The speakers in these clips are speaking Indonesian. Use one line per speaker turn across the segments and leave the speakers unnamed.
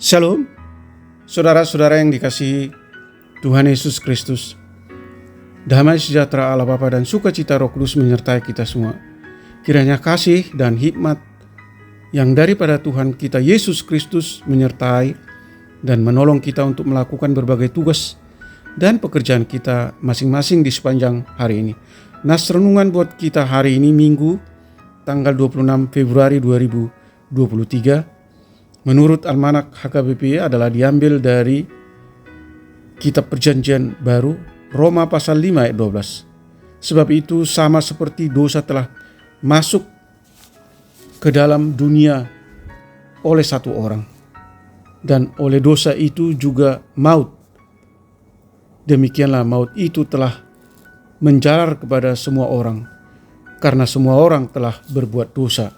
Shalom, saudara-saudara yang dikasihi Tuhan Yesus Kristus. Damai sejahtera Allah Bapa dan sukacita Roh Kudus menyertai kita semua. Kiranya kasih dan hikmat yang daripada Tuhan kita Yesus Kristus menyertai dan menolong kita untuk melakukan berbagai tugas dan pekerjaan kita masing-masing di sepanjang hari ini. Nas renungan buat kita hari ini Minggu tanggal 26 Februari 2023 menurut Almanak HKBP adalah diambil dari Kitab Perjanjian Baru Roma pasal 5 ayat 12. Sebab itu sama seperti dosa telah masuk ke dalam dunia oleh satu orang, dan oleh dosa itu juga maut. Demikianlah maut itu telah menjalar kepada semua orang, karena semua orang telah berbuat dosa.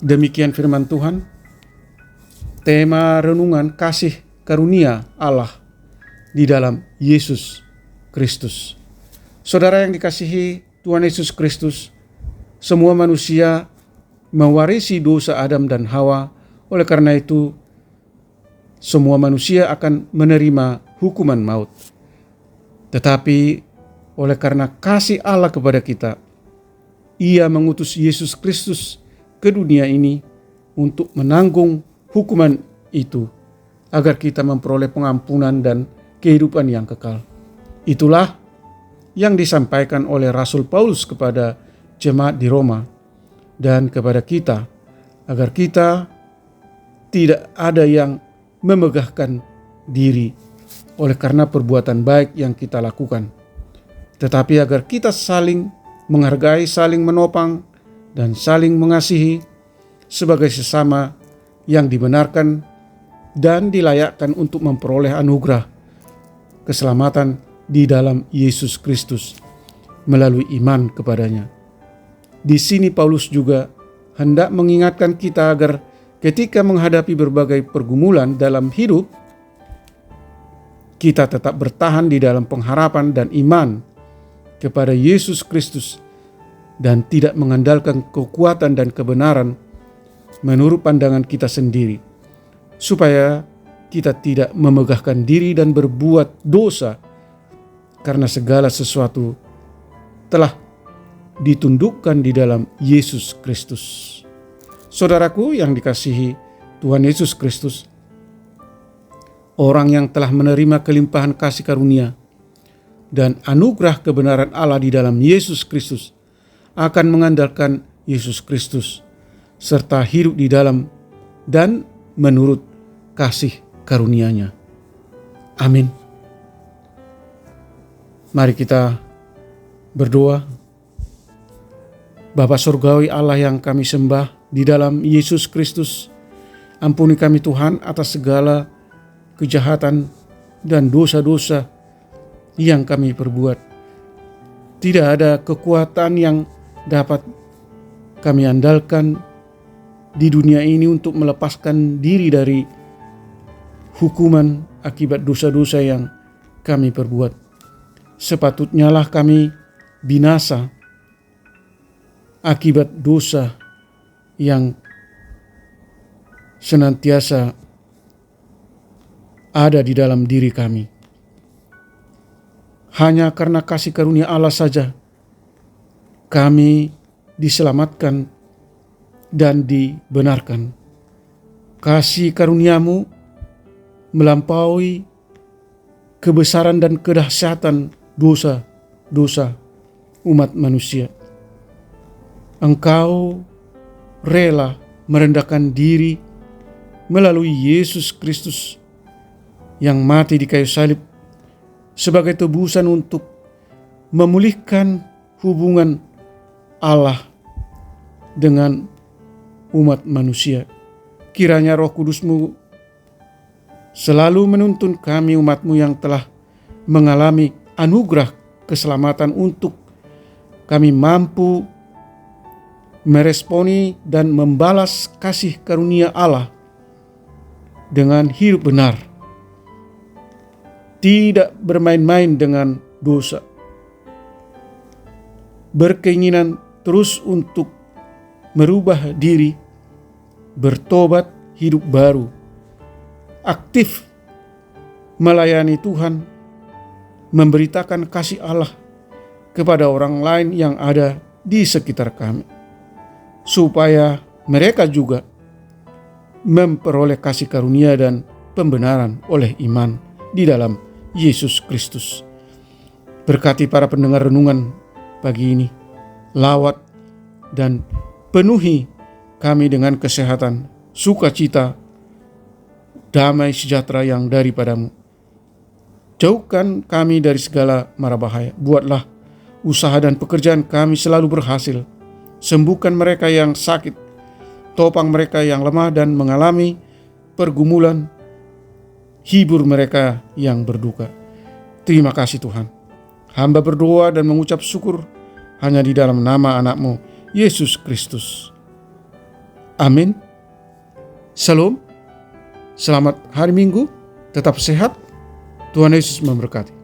Demikian firman Tuhan. Tema renungan kasih karunia Allah di dalam Yesus Kristus. Saudara yang dikasihi Tuhan Yesus Kristus, semua manusia mewarisi dosa Adam dan Hawa. Oleh karena itu, semua manusia akan menerima hukuman maut. Tetapi oleh karena kasih Allah kepada kita, Ia mengutus Yesus Kristus ke dunia ini untuk menanggung hukuman itu, agar kita memperoleh pengampunan dan kehidupan yang kekal. Itulah yang disampaikan oleh Rasul Paulus kepada jemaat di Roma dan kepada kita, agar kita tidak ada yang memegahkan diri oleh karena perbuatan baik yang kita lakukan, tetapi agar kita saling menghargai, saling menopang, dan saling mengasihi sebagai sesama yang dibenarkan dan dilayakkan untuk memperoleh anugerah keselamatan di dalam Yesus Kristus melalui iman kepadanya. Di sini Paulus juga hendak mengingatkan kita agar ketika menghadapi berbagai pergumulan dalam hidup, kita tetap bertahan di dalam pengharapan dan iman kepada Yesus Kristus dan tidak mengandalkan kekuatan dan kebenaran menurut pandangan kita sendiri, supaya kita tidak memegahkan diri dan berbuat dosa, karena segala sesuatu telah ditundukkan di dalam Yesus Kristus. Saudaraku yang dikasihi Tuhan Yesus Kristus, orang yang telah menerima kelimpahan kasih karunia dan anugerah kebenaran Allah di dalam Yesus Kristus akan mengandalkan Yesus Kristus serta hidup di dalam dan menurut kasih karunia-Nya. Amin. Mari kita berdoa. Bapa Surgawi Allah yang kami sembah di dalam Yesus Kristus, ampuni kami Tuhan atas segala kejahatan dan dosa-dosa yang kami perbuat. Tidak ada kekuatan yang dapat kami andalkan di dunia ini untuk melepaskan diri dari hukuman akibat dosa-dosa yang kami perbuat. Sepatutnya lah kami binasa akibat dosa yang senantiasa ada di dalam diri kami. Hanya karena kasih karunia Allah saja kami diselamatkan dan dibenarkan. Kasih karunia-Mu melampaui kebesaran dan kedahsyatan dosa-dosa umat manusia. Engkau rela merendahkan diri melalui Yesus Kristus yang mati di kayu salib sebagai tebusan untuk memulihkan hubungan Allah dengan umat manusia. Kiranya Roh Kudus-Mu selalu menuntun kami umat-Mu yang telah mengalami anugerah keselamatan untuk kami mampu meresponi dan membalas kasih karunia Allah dengan hidup benar, tidak bermain-main dengan dosa, berkeinginan terus untuk merubah diri, bertobat, hidup baru, aktif melayani Tuhan, memberitakan kasih Allah kepada orang lain yang ada di sekitar kami, supaya mereka juga memperoleh kasih karunia dan pembenaran oleh iman di dalam Yesus Kristus. Berkati para pendengar renungan pagi ini, lawat dan penuhi kami dengan kesehatan, sukacita, damai sejahtera yang daripadamu. Jauhkan kami dari segala mara bahaya. Buatlah usaha dan pekerjaan kami selalu berhasil. Sembuhkan mereka yang sakit, topang mereka yang lemah dan mengalami pergumulan, hibur mereka yang berduka. Terima kasih Tuhan. Hamba berdoa dan mengucap syukur hanya di dalam nama anak-Mu, Yesus Kristus. Amin. Shalom. Selamat hari Minggu. Tetap sehat. Tuhan Yesus memberkati.